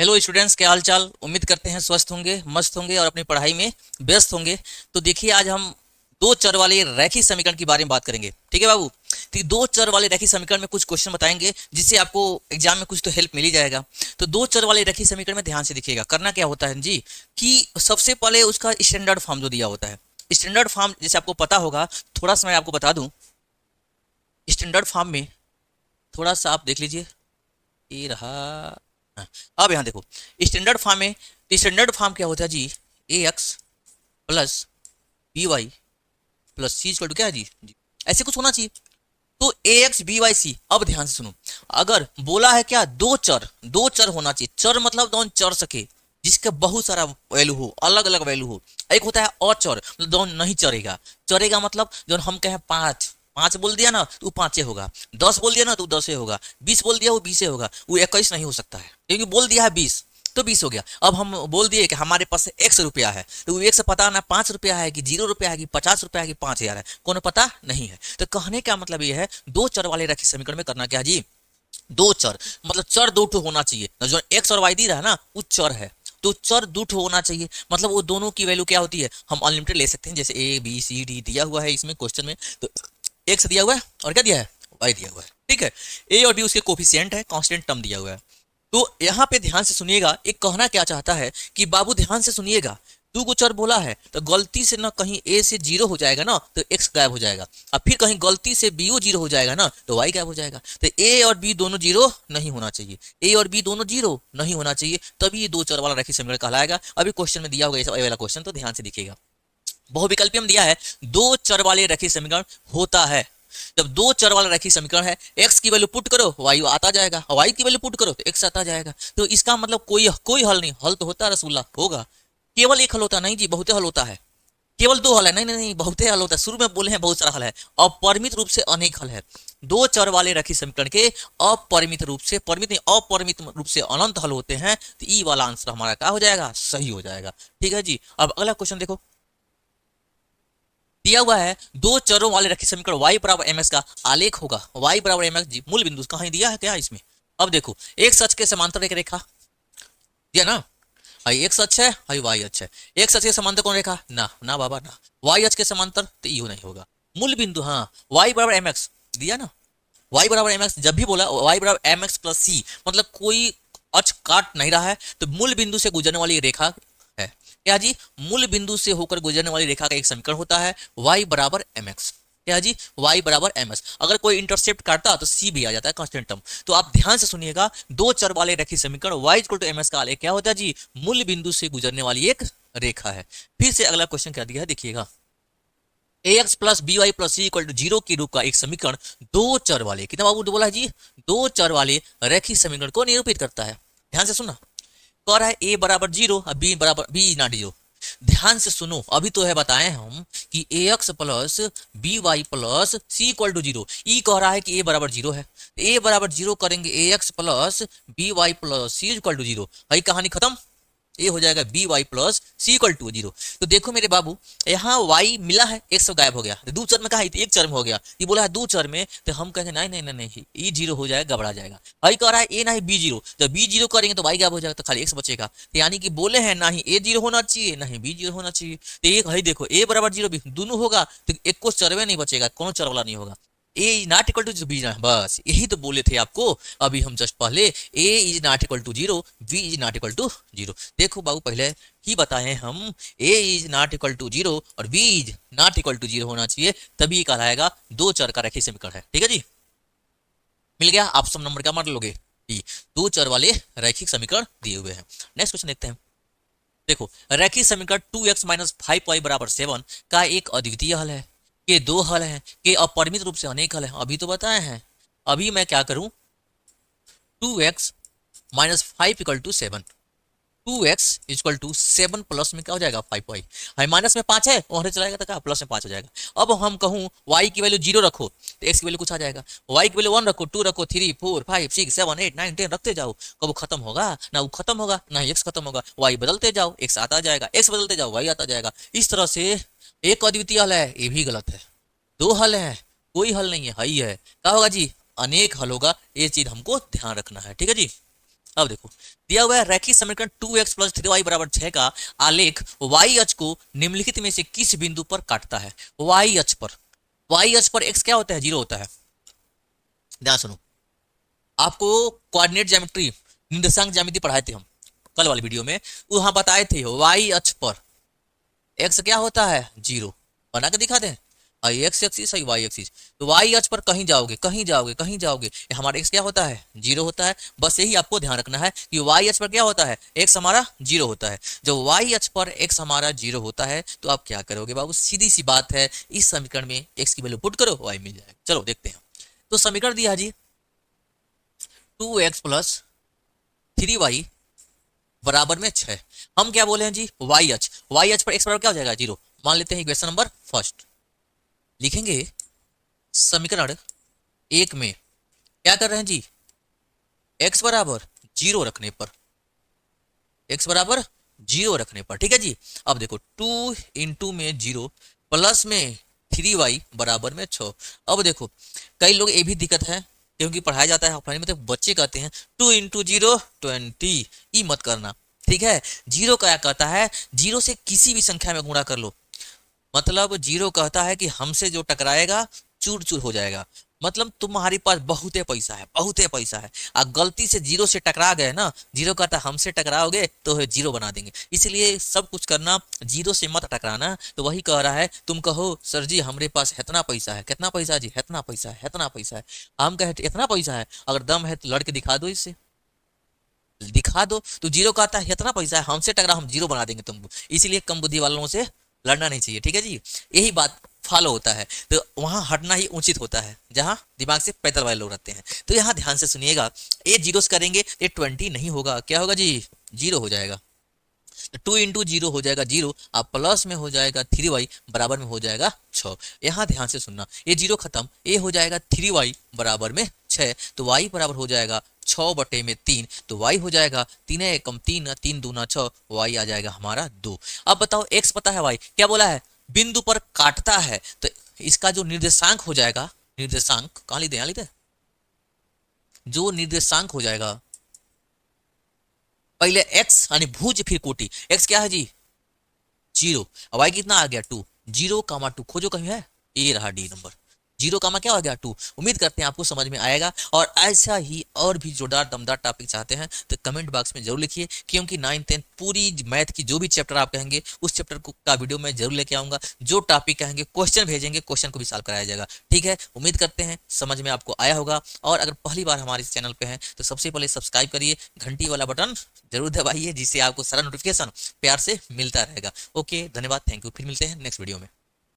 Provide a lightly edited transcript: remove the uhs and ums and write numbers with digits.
Hello students, क्या हाल चाल। उम्मीद करते हैं स्वस्थ होंगे, मस्त होंगे और अपनी पढ़ाई में व्यस्त होंगे। तो देखिए, आज हम दो चर वाले रैखिक समीकरण के बारे में बात करेंगे। ठीक है बाबू। तो ये दो चर वाले रैखिक समीकरण में कुछ क्वेश्चन बताएंगे जिससे आपको एग्जाम में कुछ तो हेल्प मिल ही जाएगा। तो दो चर वाले रैखिक समीकरण में ध्यान से देखिएगा। करना क्या होता है जी, कि सबसे पहले उसका स्टैंडर्ड फॉर्म जो दिया होता है, स्टैंडर्ड फॉर्म जैसे आपको पता होगा, थोड़ा सा मैं आपको बता दूं। स्टैंडर्ड फॉर्म में थोड़ा सा आप देख लीजिए, ये रहा। हाँ, अब यहाँ देखो, स्टैंडर्ड फॉर्म में, तो स्टैंडर्ड फॉर्म क्या होता है जी, a x plus B Y plus C equal to क्या है जी, ऐसे कुछ होना चाहिए। तो a x b y c, अब ध्यान से सुनो। अगर बोला है क्या, दो चर होना चाहिए। चर मतलब दोनों चर सके, जिसका बहुत सारा वैल्यू हो, अलग अलग वैल्यू हो। एक होता है अचर, मतलब दोनों नहीं चरेगा। चरेगा मतलब जो हम कहें पाँच, पाँच बोल दिया ना तो पांचे होगा, 10 बोल दिया ना तो 10 होगा, 20 बोल दिया वो 20 होगा, वो 21 नहीं हो सकता है, क्योंकि बोल दिया है 20 तो 20 हो गया। अब हम बोल दिए कि हमारे पास एक्स रुपया है, तो वो एक से पता ना 5 रुपया है कि 0 रुपया है कि 50 रुपया है कि 5,000 है, कोनो पता नहीं है। तो कहने का मतलब ये है, दो चर वाले रैखिक समीकरण में करना क्या है जी, दो चर मतलब चर दो ठो होना चाहिए। जो एक्स और वाई दी रहा है ना, वो चर है, तो चर दो ठो होना चाहिए। मतलब वो दोनों की वैल्यू क्या होती है, हम अनलिमिटेड ले सकते हैं। जैसे ए बी सी डी दिया हुआ है इसमें क्वेश्चन में, तो एक्स दिया हुआ है और क्या दिया है, वाई दिया हुआ है। ठीक है, ए और बी उसके कोफिशिएंट है, कांस्टेंट टर्म दिया हुआ है। तो यहाँ पे ध्यान से सुनिएगा, एक कहना क्या चाहता है कि बाबू ध्यान से सुनिएगा, दो गो चर बोला है तो गलती से ना कहीं ए से जीरो हो जाएगा ना तो एक्स गायब हो जाएगा, और फिर कहीं गलती से बी जीरो हो जाएगा ना तो वाई गायब हो जाएगा। तो ए और बी दोनों जीरो नहीं होना चाहिए, ए और बी दोनों जीरो नहीं होना चाहिए, तभी ये दो चर वाला रैखिक समीकरण कहलाएगा। अभी क्वेश्चन में दिया होगा ये वाला क्वेश्चन, तो ध्यान से देखिएगा। बहुविकल्पी में दिया है, दो चर वाले रैखिक समीकरण होता है जब दो चर वाला रैखिक समीकरण है, x की वैल्यू पुट करो y आता जाएगा, और y की वैल्यू पुट करो तो x आता जाएगा। तो इसका मतलब कोई कोई हल नहीं, हल तो होता है रसगुल्ला होगा। केवल एक हल होता नहीं जी, बहुते हल होता है। केवल दो हल है, नहीं नहीं नहीं, बहुते हल होता है। शुरू में बोले हैं बहुत सारा हल है, अपरिमित रूप से अनेक हल है। दो चर वाले रैखिक समीकरण के अपरिमित रूप से, परिमित नहीं अपरिमित रूप से अनंत हल होते हैं। तो ई वाला आंसर हमारा क्या हो जाएगा, सही हो जाएगा। ठीक है जी। अब अगला क्वेश्चन देखो, दिया हुआ है दो चरों वाले रैखिक समीकरण y बराबर mx का आलेख होगा। y बराबर mx जी, मूल बिंदु कहीं दिया है क्या इसमें। अब देखो, एक सच के समांतर एक रेखा दिया ना, हाई एक्स अक्ष है, हाई वाई अक्ष है। एक सच के समांतर कौन रेखा, ना ना बाबा ना, वाई अक्ष के समांतर तो यू नहीं होगा। मूल बिंदु हाँ, y बराबर mx दिया ना, y बराबर mx जब भी बोला y बराबर mx प्लस सी, मतलब कोई अक्ष काट नहीं रहा है, तो मूल बिंदु से गुजरने वाली रेखा है क्या जी, मूल बिंदु से होकर गुजरने वाली रेखा का एक समीकरण होता है y बराबर mx। क्या जी, y बराबर ms। अगर कोई इंटरसेप्ट काटता तो c भी आ जाता है, कांस्टेंट टर्म। तो आप ध्यान से सुनिएगा, दो चर वाले रैखिक समीकरण y इक्वल टू ms का आलेख क्या होता है जी, मूल बिंदु से गुजरने वाली एक रेखा है। फिर से अगला क्वेश्चन क्या दिया है देखिएगा, ax plus B Y plus C equal to zero के रूप का एक समीकरण दो चर वाले, कितना बाबू बोला है जी, दो चर वाले रैखिक समीकरण को निरूपित करता है। ध्यान से सुना, कह रहा है ए बराबर जीरो और बी बराबर बी नॉट जीरो। ध्यान से सुनो, अभी तो है बताए हम कि a x plus B Y plus C equal to zero. ई कह रहा है कि ए बराबर जीरो है, ए बराबर जीरो करेंगे a x plus B Y plus C equal to zero, भाई कहानी खत्म। ये हो जाएगा b Y plus C equal to zero. तो देखो मेरे बाबू, यहाँ वाई मिला है, एक सब गायब हो गया। तो दो चर में कहा एक चर में हो गया, ये बोला है दो चर में, तो हम कहेंगे नहीं नहीं नहीं नहीं, ये जीरो हो जाएगा, गबड़ा जाएगा। भाई कह रहा है ए ना ही बी जीरो, जब बी जीरो करेंगे तो वाई गायब हो जाएगा, तो खाली एक्स बचेगा। तो यानी कि बोले हैं ना ही ए जीरो होना चाहिए ना ही बी जीरो होना चाहिए। तो एक है देखो, ए बराबर जीरो भी दोनों होगा, तो एक को चरवे नहीं बचेगा, कौन चर वाला नहीं होगा। A is not equal to b, बस यही तो बोले थे आपको अभी हम जस्ट पहले, a is not equal to zero, b is not equal to zero. देखो बाबू, पहले ही बताए हम, a is not equal to zero और b is not equal to zero होना चाहिए, तभी कहलाएगा दो चर का रैखिक समीकरण है। ठीक है जी, मिल गया। आप सब नंबर क्या मान लोगे, दो चर वाले रैखिक समीकरण दिए हुए हैं। नेक्स्ट क्वेश्चन देखते हैं। देखो, रैखिक समीकरण 2x माइनस 5y बराबर 7 का एक अद्वितीय हल है, के दो हल हैं, के अपरिमित रूप से अनेक हल हैं। अभी तो बताए हैं, अभी मैं क्या करूं, 2x minus 5 equal to 7, 2x equal to 7 plus में क्या हो जाएगा 5y, है माइनस में 5 है वहां चला जाएगा तो क्या प्लस में 5 हो जाएगा। अब हम कहूं y की वैल्यू 0 रखो तो x की वैल्यू कुछ आ जाएगा, y की वैल्यू 1 रखो, 2 रखो, 3 4 5 6 7 8 9 10 रखते जाओ, कब वो खत्म होगा ना, वो खत्म होगा ना ही x खत्म होगा, y बदलते जाओ, x आता जाएगा, x बदलते जाओ, y आता जाएगा। इस तरह से एक अद्वितीय हल है, ये भी गलत है। दो हल है, कोई हल नहीं है, हई है, क्या होगा जी, अनेक हल होगा। ये चीज हमको ध्यान रखना है। ठीक है जी, अब देखो दिया हुआ है रैखिक समीकरण 2x प्लस 3y बराबर 6 का आलेख y अक्ष को निम्नलिखित में से किस बिंदु पर काटता है। y अक्ष पर, y अक्ष पर x क्या होता है, 0 होता है। ध्यान सुनो, आपको कोऑर्डिनेट ज्योमेट्री निर्देशांक ज्यामिति पढ़ाए थे हम कल वाली वीडियो में, वहां बताए थे y अक्ष पर x क्या होता है, 0। बना के दिखा दें, x एक्सिस y एक्सिस, तो y अक्ष पर कहीं जाओगे कहीं जाओगे कहीं जाओगे, हमारा x क्या होता है, 0 होता है। बस यही आपको ध्यान रखना है कि y अक्ष पर क्या होता है, x हमारा 0 होता है। जब y अक्ष पर x हमारा 0 होता है तो आप क्या करोगे बाबू, सीधी सी बात है, इस समीकरण में x की वैल्यू पुट करो, y मिल जाएगा। चलो देखते हैं, तो समीकरण दिया जी 2x प्लस 3y बराबर में 6। हम क्या बोले हैं जी, y अक्ष, y अक्ष पर x बराबर क्या हो जाएगा, 0। मान लेते हैं इक्वेशन नंबर फर्स्ट, लिखेंगे समीकरण 1 में क्या कर रहे हैं जी, x बराबर 0 रखने पर, x बराबर 0 रखने पर, ठीक है जी। अब देखो 2 इंटू में 0 प्लस में 3y बराबर में 6। अब देखो कई लोग ये भी दिक्कत है, क्योंकि पढ़ाया जाता है ऑफलाइन में, तो बच्चे कहते हैं 2 इंटू 0 20, ई मत करना, ठीक है। 0 क्या कहता है, 0 से किसी भी संख्या में गुणा कर लो, मतलब 0 कहता है कि हमसे जो टकराएगा चूर चूर हो जाएगा। मतलब तुम्हारे पास बहुत पैसा है, बहुत पैसा है, और गलती से 0 से टकरा गए ना, 0 कहता है हमसे टकराओगे तो 0 बना देंगे। इसलिए सब कुछ करना 0 से मत टकराना। तो वही कह रहा है, तुम कहो सर जी हमारे पास इतना पैसा है, कितना पैसा जी, इतना पैसा है, इतना पैसा है। हम कहे इतना पैसा है, अगर दम है तो लड़के दिखा दो, इससे दिखा दो। तो 0 कहता है इतना पैसा है, हमसे टकरा हम 0 बना देंगे तुमको। इसलिए कम बुद्धि वालों से लड़ना नहीं चाहिए, ठीक है जी। यही बात फॉलो होता है, तो वहां हटना ही उचित होता है जहां दिमाग से पैदल वाले लोग रहते हैं। तो यहाँ ध्यान से सुनिएगा, ये जीरोस करेंगे ये 20 नहीं होगा, क्या होगा जी, 0 हो जाएगा। 2 इंटू 0 हो जाएगा 0, अब प्लस में हो जाएगा 3y बराबर में हो जाएगा 6। यहाँ ध्यान से सुनना, ये 0 खत्म, ये हो जाएगा 3y बराबर में 6, तो y बराबर हो जाएगा 6 बटे में 3, तो y हो जाएगा 3 एकम 3, 3 दूना 6, y आ जाएगा हमारा 2। अब बताओ x पता है, y क्या बोला है, बिंदु पर काटता है, तो इसका जो निर्देशांक हो जाएगा, निर्देशांक कहाँ लिखते हैं, यहाँ लिखते हैं, जो निर्देशांक हो जाएगा पहले x यानी भुज फिर कोटि, x क्या है जी 0, y कितना आ गया 2, 0, 2 खोजो कहीं है, ये रहा डी नंबर, 0, क्या हो गया 2। उम्मीद करते हैं आपको समझ में आएगा, और ऐसा ही और भी जोरदार दमदार टॉपिक चाहते हैं तो कमेंट बॉक्स में जरूर लिखिए, क्योंकि 9th 10th पूरी मैथ की जो भी चैप्टर आप कहेंगे उस चैप्टर का वीडियो मैं जरूर लेके आऊंगा। जो टॉपिक कहेंगे क्वेश्चन भेजेंगे, क्वेश्चन को भी सॉल्व कराया जाएगा, ठीक है। उम्मीद करते हैं समझ में आपको आया होगा, और अगर पहली बार हमारे चैनल पे हैं तो सबसे पहले सब्सक्राइब करिए, घंटी वाला बटन जरूर दबाइए, जिससे आपको सारा नोटिफिकेशन प्यार से मिलता रहेगा। ओके, धन्यवाद, थैंक यू, फिर मिलते हैं नेक्स्ट वीडियो में।